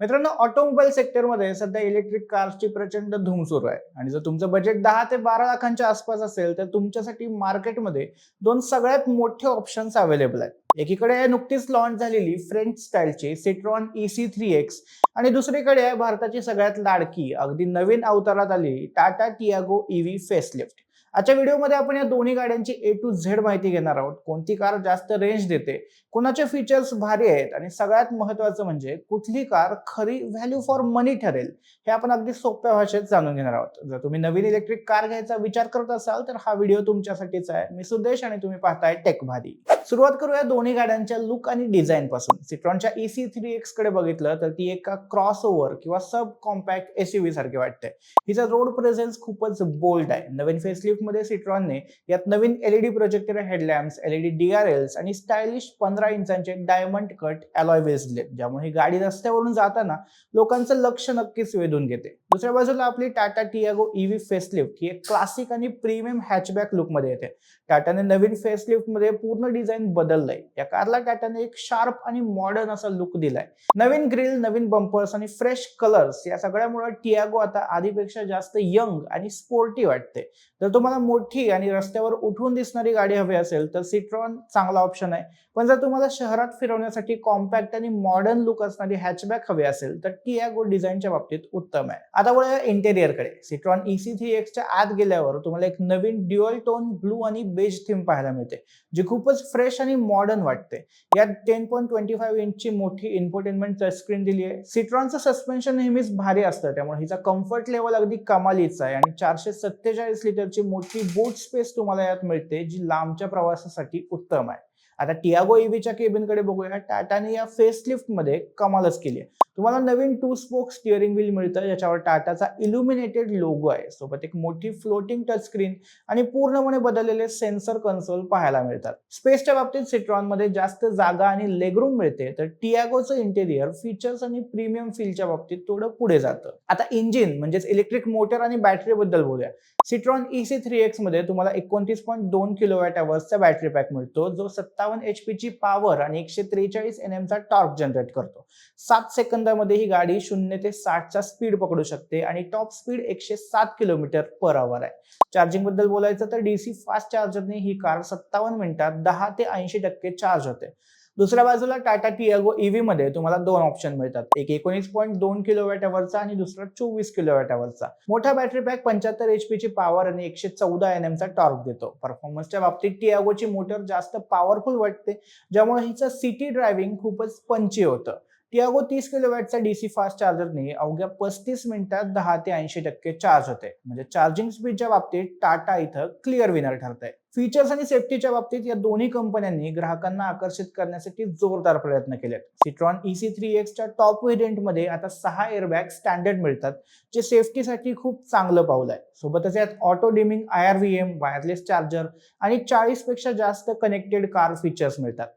मित्रांनो, ऑटोमोबाईल सेक्टरमध्ये सध्या इलेक्ट्रिक कार्सची प्रचंड धूम सुरू आहे आणि जर तुमचं बजेट 10 ते 12 लाखांच्या आसपास असेल तर तुमच्यासाठी मार्केटमध्ये दोन सगळ्यात मोठे ऑप्शन्स अवेलेबल आहेत. एकीकडे आहे नुकतीच लॉन्च झालेली फ्रेंच स्टाईलची सिट्रॉन EC3X आणि दुसरीकडे आहे भारताची सगळ्यात लाडकी अगदी नवीन अवतारात आलेली टाटा टियागो EV फेसलिफ्ट. आजच्या व्हिडिओमध्ये आपण या दोन्ही गाड्यांची A to Z माहिती घेणार आहोत. कोणती कार जास्त रेंज देते, कोणाचे फीचर्स भारी आहेत आणि सगळ्यात महत्त्वाचं म्हणजे कुठली कार खरी व्हॅल्यू फॉर मनी ठरेल हे आपण अगदी सोप्या भाषेत जाणून घेणार आहोत. जर तुम्ही नवीन इलेक्ट्रिक कार घ्यायचा विचार करत असाल तर हा व्हिडिओ तुमच्यासाठीच आहे. मी सुदेश आणि तुम्ही पाहताय टेक भारी. सुरुवात करूया दोन्ही गाड्यांच्या लुक आणि डिझाईन पासून. सिट्रॉनच्या EC3X कडे बघितलं तर ती एका क्रॉसओव्हर किंवा सब कॉम्पॅक्ट SUV सारखी वाटते. हिचा रोड प्रेझेन्स खूपच बोल्ड आहे. नवीन फेसलिफ्ट मध्ये सिट्रॉनने यात नवीन LED projector headlamps, LED DRLs आणि स्टायलिश 15 इंचांचे डायमंड कट अलॉय व्हील्स दिलेत, ज्यामुळे ही गाडी रस्त्यावरून जाताना लोकांचं लक्ष नक्कीच वेधून घेते. दुसऱ्या बाजूला आपली टाटा टियागो EV फेसलिफ्ट ही एक क्लासिक आणि प्रीमियम हॅचबॅक लुक मध्ये येते. टाटाने नवीन फेसलिफ्ट मध्ये पूर्ण डिझाईन बदललंय. या कारला टाटाने एक शार्प आणि मॉडर्न असा लुक दिलाय. नवीन ग्रिल, नवीन बंपर्स आणि फ्रेश कलर्स या सगळ्यामुळे टियागो आता आधीपेक्षा जास्त यंग आणि स्पोर्टी वाटते. जर तुम्हाला मोठी आणि रस्त्यावर उठून दिसणारी गाडी हवी असेल तर सिट्रॉन चांगला ऑप्शन आहे. पण जर तुम्हाला शहरात फिरवण्यासाठी कॉम्पॅक्ट आणि मॉडर्न लुक असणारी हॅचबॅक हवी असेल तर टियागो डिझाईनच्या बाबतीत उत्तम आहे. आता वळूया इंटेरियरकडे. सिट्रॉन EC3X च्या आत गेल्यावर तुम्हाला एक नवीन ड्युअल टोन ब्लू आणि बेज थीम पाहायला मिळते, जी खूपच फ्रेश आणि मॉडर्न वाटते. यात 10.25 इंचची मोठी इन्फोटेनमेंट टचस्क्रीन दिली आहे. सिट्रॉनचं सस्पेन्शन नेहमीच भारी असतं, त्यामुळे हिचा कम्फर्ट लेवल अगदी कमालीचा आहे आणि 447 लिटरची मोठी बूट स्पेस तुम्हाला यात मिळते, जी लांबच्या प्रवासासाठी उत्तम आहे. आता टियागो EVच्या केबिनकडे बघूया. टाटाने या फेसलिफ्ट मध्ये कमालच केली आहे. तुम्हाला नवीन 2 स्पोक स्टिअरिंग व्हील मिळतं, ज्याच्यावर टाटाचा इल्युमिनेटेड लोगो आहे. सोबत एक मोठी फ्लोटिंग टच स्क्रीन आणि पूर्णपणे बदललेले सेन्सर कन्सोल पाहायला मिळतात. स्पेसच्या बाबतीत सिट्रॉन मध्ये जास्त जागा आणि लेगरूम मिळते, तर टियागोचं इंटेरियर फीचर्स आणि प्रीमियम फीलच्या बाबतीत थोडं पुढे जातं. आता इंजिन म्हणजेच इलेक्ट्रिक मोटर आणि बॅटरी बद्दल बोलूया. सिट्रॉन EC3X मध्ये तुम्हाला 29.2 किलोवॅट अवर्सचा बॅटरी पॅक मिळतो, जो 57 HP ची पॉवर आणि 143 Nm चा टॉर्क जनरेट करतो. 7 सेकंदामध्ये ही गाडी 0 ते 60 चा स्पीड पकडू शकते आणि टॉप स्पीड 107 km/h आहे. चार्जिंग बद्दल बोलायचं तर DC फास्ट चार्जरने ही कार 57 मिनिटात 10 ते 80% चार्ज होते. दुसऱ्या बाजूला टाटा टियागो EV मध्ये तुम्हाला दोन ऑप्शन मिळतात. एक 19.2 किलोवॅट अवरचा आणि दुसरा 24 किलोवॅट अवरचा. मोठा बॅटरी पॅक 75 HP ची पॉवर आणि 114 Nm चा टॉर्क देतो. परफॉर्मन्सच्या बाबतीत टियागोची मोटर जास्त पॉवरफुल वाटते, ज्यामुळे हिचं सिटी ड्रायव्हिंग खूपच पंची होतं. टियागो 30 किलोवॅटचा DC फास्ट चार्जरने अवघ्या 35 मिनिटात 10 ते 80% चार्ज होते. म्हणजे चार्जिंग स्पीडच्या बाबतीत टाटा इथं क्लिअर विनर ठरतंय. फीचर्स आणि सेफ्टीच्या बाबतीत या दोन्ही कंपन्यांनी ग्राहकांना आकर्षित करण्यासाठी जोरदार प्रयत्न केलेत. सिट्रॉन EC3X च्या टॉप व्हेरियंटमध्ये आता 6 एअरबॅग स्टँडर्ड मिळतात, जे सेफ्टीसाठी खूप चांगलं पाऊल आहे. सोबतच यात auto dimming IRVM, wireless charger आणि 40 पेक्षा जास्त कनेक्टेड कार फीचर्स मिळतात.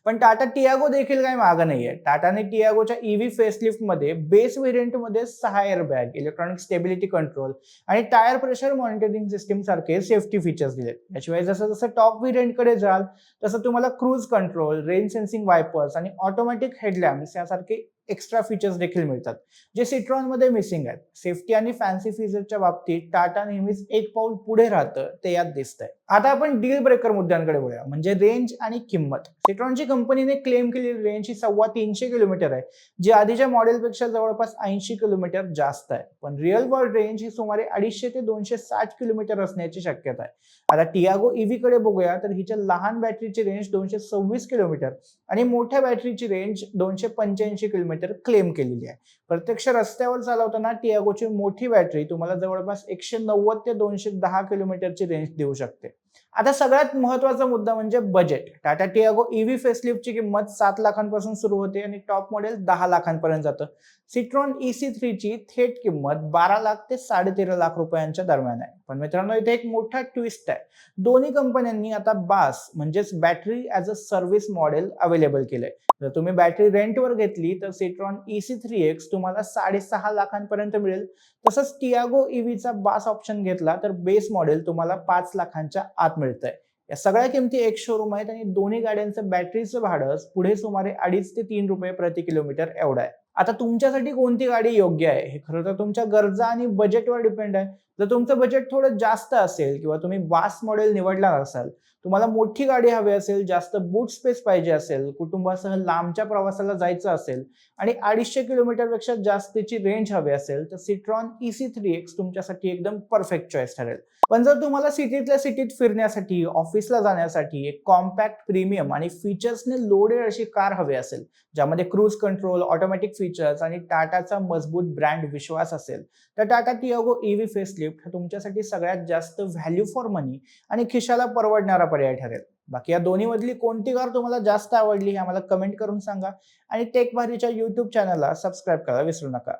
पण टाटा टियागो देखील काही मागं नाहीये. टाटाने टियागोच्या EV फेसलिफ्ट मध्ये बेस व्हेरियंट मध्ये 6 एअरबॅग, इलेक्ट्रॉनिक स्टेबिलिटी कंट्रोल आणि टायर प्रेशर मॉनिटरिंग सिस्टीम सारखे सेफ्टी फीचर्स दिलेत. याशिवाय जसं जसं टॉप व्हेरियंट कडे जाल तसं तुम्हाला cruise control, rain sensing wipers आणि ऑटोमॅटिक हेडलॅम्प्स यासारखे एक्स्ट्रा फीचर्स देखील मिळतात, जे सिट्रॉन मध्ये मिसिंग आहेत. सेफ्टी आणि फॅन्सी फीचरच्या बाबतीत टाटा नेहमीच एक पाऊल पुढे राहतं, ते यात दिसतंय. आता आपण डील ब्रेकर मुद्द्यांकडे बोलूया, म्हणजे रेंज आणि किंमत. सिट्रॉनची कंपनीने क्लेम केलेली रेंज ही 350 किलोमीटर आहे, जी आधीच्या मॉडेलपेक्षा जवळपास 80 किलोमीटर जास्त आहे. पण रिअल वर्ल्ड रेंज ही सुमारे 250 ते 260 किलोमीटर असण्याची शक्यता आहे. आता टियागो EV कडे बघूया तर हिच्या लहान बॅटरीची रेंज 226 किलोमीटर आणि मोठ्या बॅटरीची रेंज 285 किलोमीटर क्लेम केलेली आहे. प्रत्यक्ष रस्त्यावर चालवताना टियागोची मोठी बॅटरी तुम्हाला जवळपास 190 ते 210 किलोमीटरची रेंज देऊ शकते. आता सगळ्यात महत्त्वाचा मुद्दा म्हणजे बजेट. टाटा टियागो EV फेसलिफ्टची किंमत 7 लाखांपासून सुरू होते आणि टॉप मॉडेल 10 लाखांपर्यंत जातं. सिट्रॉन EC3 ची थेट किंमत 12 लाख ते 13.5 लाख रुपयांच्या दरम्यान आहे. पण मित्रांनो, इथे एक मोठा ट्विस्ट आहे. दोन्ही कंपन्यांनी आता बास म्हणजेच battery as a service model available केलंय. जर तुम्ही बॅटरी रेंटवर घेतली तर सिट्रॉन EC3X तुम्हाला 6.5 लाखांपर्यंत मिळेल. तसंच टियागो EVचा बास ऑप्शन घेतला तर बेस मॉडेल तुम्हाला 5 लाखांच्या आत मिळतंय. या सगळ्या किमती एक शोरूम आहेत आणि दोन्ही गाड्यांचं बॅटरीचं भाडं पुढे सुमारे 2.5 ते 3 रुपये प्रति किलोमीटर एवढं आहे. आता तुमच्यासाठी कोणती गाडी योग्य आहे हे खरं तर तुमच्या गरजा आणि बजेटवर डिपेंड आहे. जर तुमचं बजेट थोडं जास्त असेल किंवा तुम्ही बास मॉडेल निवडणार असाल, तुम्हाला मोठी गाडी हवी असेल, जास्त बूट स्पेस पाहिजे असेल, कुटुंबासह लांबच्या प्रवासाला जायचं असेल आणि 250 किलोमीटरपेक्षा जास्तीची रेंज हवी असेल, तर Citroen EC3X तुमच्यासाठी एकदम परफेक्ट चॉईस ठरेल. पण जर तुम्हाला सिटीतल्या सिटीत फिरण्यासाठी, ऑफिसला जाण्यासाठी एक कॉम्पॅक्ट, प्रीमियम आणि फीचर्सने लोडेड अशी कार हवी असेल, ज्यामध्ये क्रूज कंट्रोल, ऑटोमॅटिक फीचर्स आणि टाटाचा मजबूत ब्रँड विश्वास असेल, तर टाटा टियागो EV फेसलिफ्ट हा तुमच्यासाठी सगळ्यात जास्त व्हॅल्यू फॉर मनी आणि खिशाला परवडणारा पर्याय ठरेल. बाकी या दोन्हीमधली कोणती कार तुम्हाला जास्त आवडली हे आम्हाला कमेंट करून सांगा आणि टेक भारीच्या YouTube चॅनलला सबस्क्राईब करायला विसरू नका.